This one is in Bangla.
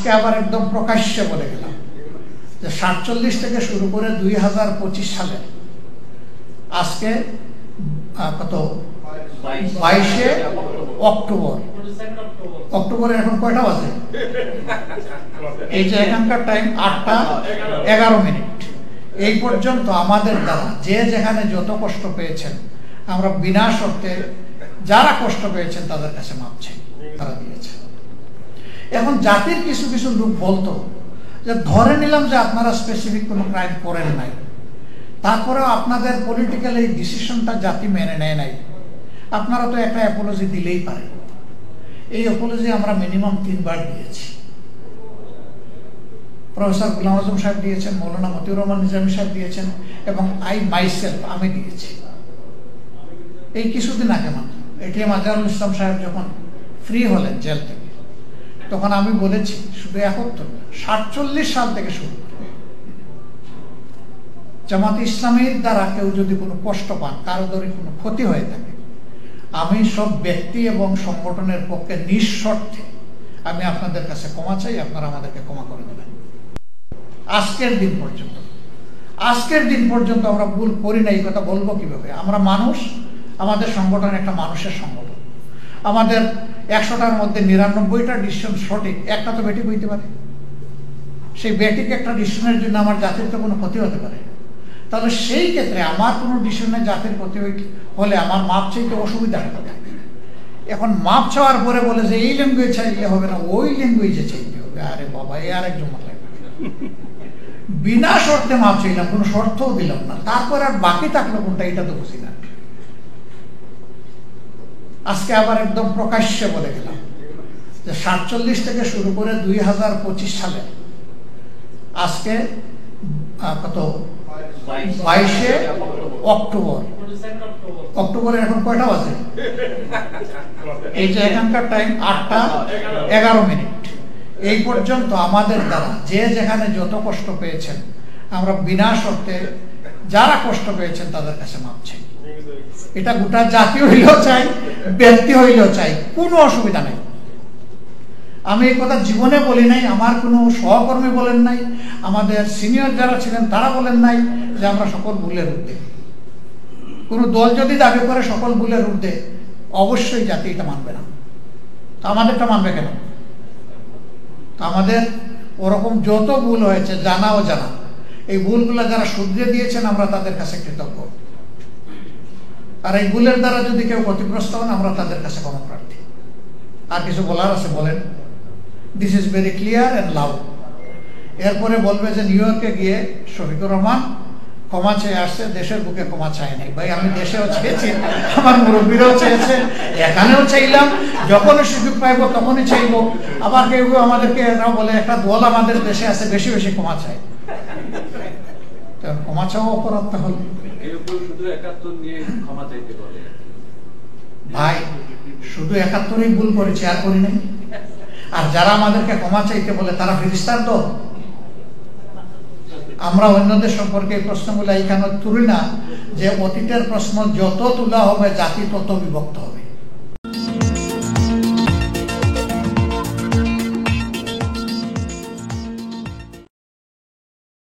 আজকে আবার একদম প্রকাশ্যে বলে গেলাম যে 47 থেকে শুরু করে 2025 সালে আজকে কত 22শে অক্টোবর, অক্টোবরে এখন কয়টা বাজে? এই যে এখানকার টাইম 8টা 11 মিনিট। এই পর্যন্ত আমাদের দ্বারা যে যেখানে যত কষ্ট পেয়েছেন আমরা বিনা শর্তে যারা কষ্ট পেয়েছেন তাদের কাছে মাপ চাই, তারা দিয়েছে। এখন জাতির কিছু কিছু লোক বলতো যে ধরে নিলাম যে আপনারা স্পেসিফিক কোনো ক্রাইম করেন নাই, তারপরেও আপনাদের পলিটিক্যাল এই ডিসিশনটা জাতি মেনে নেয় নাই, আপনারা তো একটা অ্যাপোলজি দিলেই পারেন। এই অ্যাপোলজি আমরা মিনিমাম 3 বার দিয়েছি। প্রফেসর গোলাম আজম সাহেব দিয়েছেন, মৌলানা মতিউর রহমান নিজামী সাহেব দিয়েছেন, এবং আমি দিয়েছি। এই কিছুদিন আগে মাত্র এটিএম আজহারুল ইসলাম সাহেব যখন ফ্রি হলেন জেল থেকে, তখন আমি বলেছি শুধু 47 সাল থেকে শুরু করে জামাতে ইসলামীর দ্বারা কেউ যদি কোনো কষ্ট পান, কারো ধরে কোনো ক্ষতি হয়ে থাকে, আমি সব ব্যক্তি এবং সংগঠনের পক্ষে নিঃশর্তে আমি আপনাদের কাছে ক্ষমা চাই, আপনারা আমাদেরকে ক্ষমা করে দেবেন। আজকের দিন পর্যন্ত আমরা ভুল করি না। এই কথা বলবো কিভাবে? আমরা মানুষ, আমাদের সংগঠন একটা মানুষের সংগঠন। আমাদের 100টার মধ্যে 99টা ডিসিশন সঠিক, একটা তো বেঠিক হইতে পারে। সেই বেঠিক একটা ডিসিশনের জন্য আমার জাতির তো কোনো ক্ষতি হতে পারে। তাহলে সেই ক্ষেত্রে আমার কোনো ডিসিশনে জাতির ক্ষতি হলে আমার মাপ চাইতে অসুবিধা হবে। এখন মাপ চাওয়ার পরে বলে যে এই ল্যাঙ্গুয়েজ চাইলে হবে না, ওই ল্যাঙ্গুয়েজে চাইতে হবে। আরে বাবা, এ আরেক জমা লাগবে। বিনা শর্তে মাপ চাইলাম, কোনো শর্তও দিলাম না, তারপর আর বাকি থাকলো কোনটা, এটা তো বুঝি না। আজকে আবার একদম প্রকাশ্যে বলে গেলাম যে 47 থেকে শুরু করে 2025 সালে আজকে কত 22শে অক্টোবর, অক্টোবরে এখন কয়টা বাজে? এই যে এখানকার টাইম 8টা 11 মিনিট। এই পর্যন্ত আমাদের দ্বারা যে যেখানে যত কষ্ট পেয়েছেন আমরা বিনা শর্তে যারা কষ্ট পেয়েছেন তাদের কাছে মাপ চাই। এটা গোটা জাতি হইলেও চাই, ব্যক্তি হইলেও চাই, কোনো অসুবিধা নেই। আমি এই কথা জীবনে বলি নাই, আমার কোনো সহকর্মী বলেন নাই, আমাদের সিনিয়র যারা ছিলেন তারা বলেন নাই যে আমরা সকল ভুলের ঊর্ধ্বে। কোনো দল যদি দাবি করে সকল ভুলের ঊর্ধ্বে, অবশ্যই জাতি এটা মানবে না। তা আমাদেরটা মানবে কেন? আমাদের ওরকম যত ভুল হয়েছে, জানা ও জানা, এই ভুলগুলো যারা শুধরে দিয়েছেন আমরা তাদের কাছে কৃতজ্ঞ। আর এই ভুলের দ্বারা যদি কেউ ক্ষতিগ্রস্ত হন আমরা তাদের কাছে ক্ষমা প্রার্থী। আর কিছু বলার আছে বলেন? This is very clear and loud. এরপরে বলবে যে নিউ ইয়র্কে গিয়ে শফিকুর রহমান ক্ষমা চেয়ে আসছে, দেশের বুকে ক্ষমা চায় নাই। ভাই, আমি দেশেও চেয়েছি, আমার মুরব্বীরাও চেয়েছে, এখানেও চাইলাম, যখনই সুযোগ পাইব তখনই চাইব। আবার কেউ কেউ আমাদেরকে এরাও বলে একটা দল আমাদের দেশে আছে, বেশি বেশি ক্ষমা চায়। ক্ষমা চাওয়া অপরাধ তাহলে? ভাই, শুধু 71ই ভুল করেছি, আর করি নাই। আর যারা আমাদেরকে ক্ষমা চাইতে বলে তারা ফেরেশতার দল। আমরা অন্যদের সম্পর্কে এই প্রশ্নগুলো এখানে তুলি না যে অতীতের প্রশ্ন যত তোলা হবে জাতি তত বিভক্ত হবে।